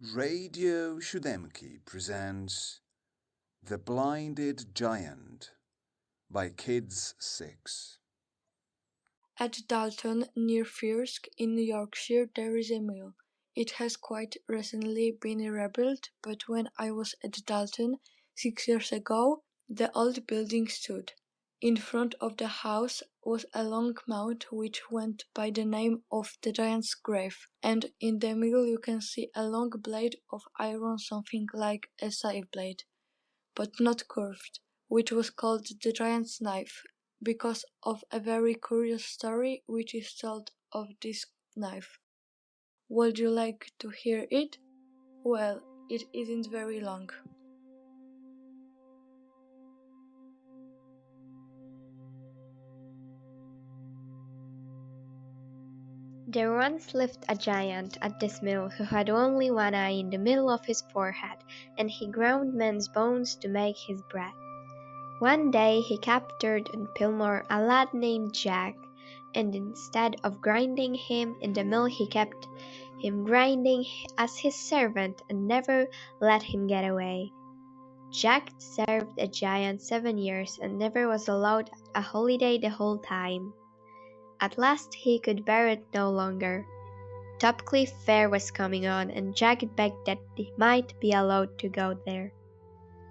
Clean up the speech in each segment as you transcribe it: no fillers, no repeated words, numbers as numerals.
Radio Siódemki presents The Blinded Giant by Kids 6. At Dalton, near Thirsk, in Yorkshire, there is a mill. It has quite recently been rebuilt, but when I was at Dalton 6 years ago, the old building stood. In front of the house was a long mound which went by the name of the giant's grave, and in the middle you can see a long blade of iron, something like a scythe blade, but not curved, which was called the giant's knife, because of a very curious story which is told of this knife. Would you like to hear it? Well, it isn't very long. There once lived a giant at this mill who had only one eye in the middle of his forehead, and he ground men's bones to make his bread. One day he captured in Pilmore a lad named Jack, and instead of grinding him in the mill he kept him grinding as his servant and never let him get away. Jack served the giant 7 years and never was allowed a holiday the whole time. At last he could bear it no longer. Topcliffe Fair was coming on, and Jack begged that he might be allowed to go there.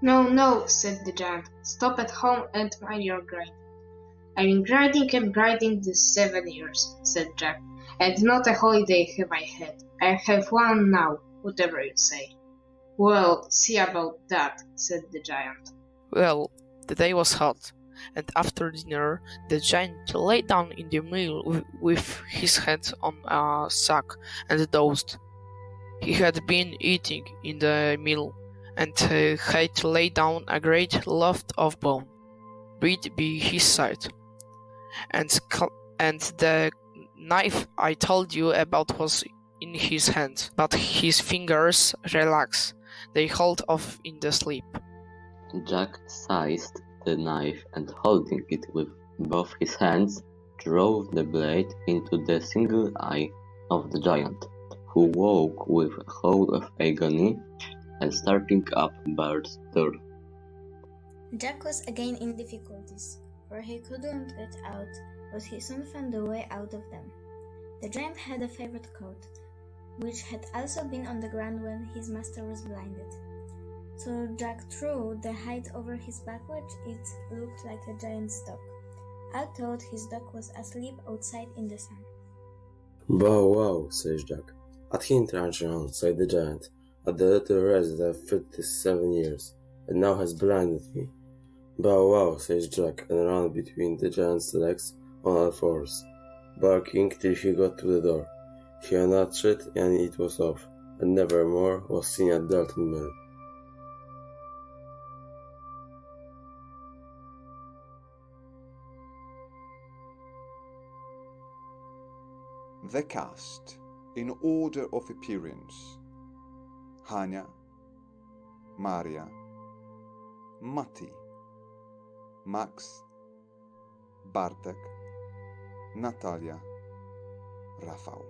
No, no, said the giant. Stop at home and mind your grind. I've been grinding and grinding these 7 years, said Jack, and not a holiday have I had. I have one now, whatever you say. Well, see about that, said the giant. Well, the day was hot, and after dinner the giant lay down in the mill with his head on a sack and dozed. He had been eating in the mill, and had laid down a great loft of bone, bread by his side, and the knife I told you about was in his hand, but his fingers relaxed, they held off in the sleep. Jack seized the knife and holding it with both his hands, drove the blade into the single eye of the giant, who woke with a howl of agony and starting up burst door. Jack was again in difficulties, for he couldn't get out, but he soon found a way out of them. The giant had a favorite coat, which had also been on the ground when his master was blinded. So Jack threw the hide over his back, which it looked like a giant's dog. Al thought his dog was asleep outside in the sun. Bow wow, says Jack. At him trudged on, said the giant, at the little rest that I've fed this 7 years, and now has blinded me. Bow wow, says Jack, and ran between the giant's legs on all fours, barking till he got to the door. He unlatched it, and it was off, and never more was seen at Dalton Mill. The cast, in order of appearance: Hania, Maria, Mati, Max, Bartek, Natalia, Rafał.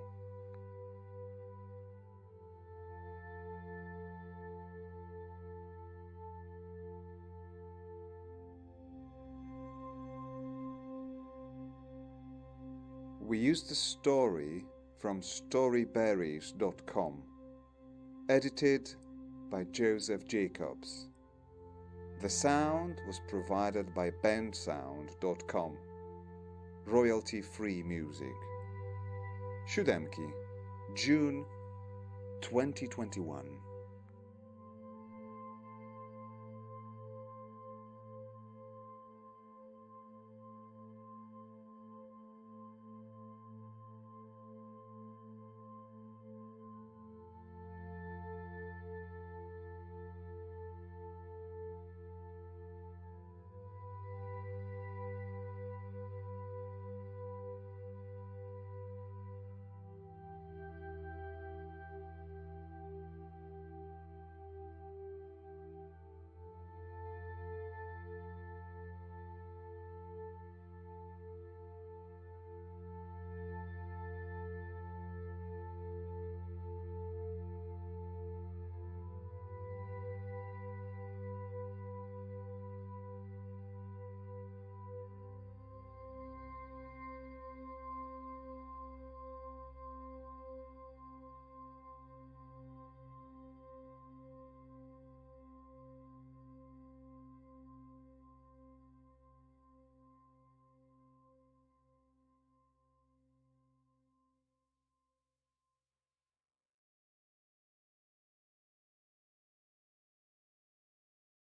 We used the story from storyberries.com, edited by Joseph Jacobs. The sound was provided by bandsound.com. Royalty-free music. Siódemki, June 2021.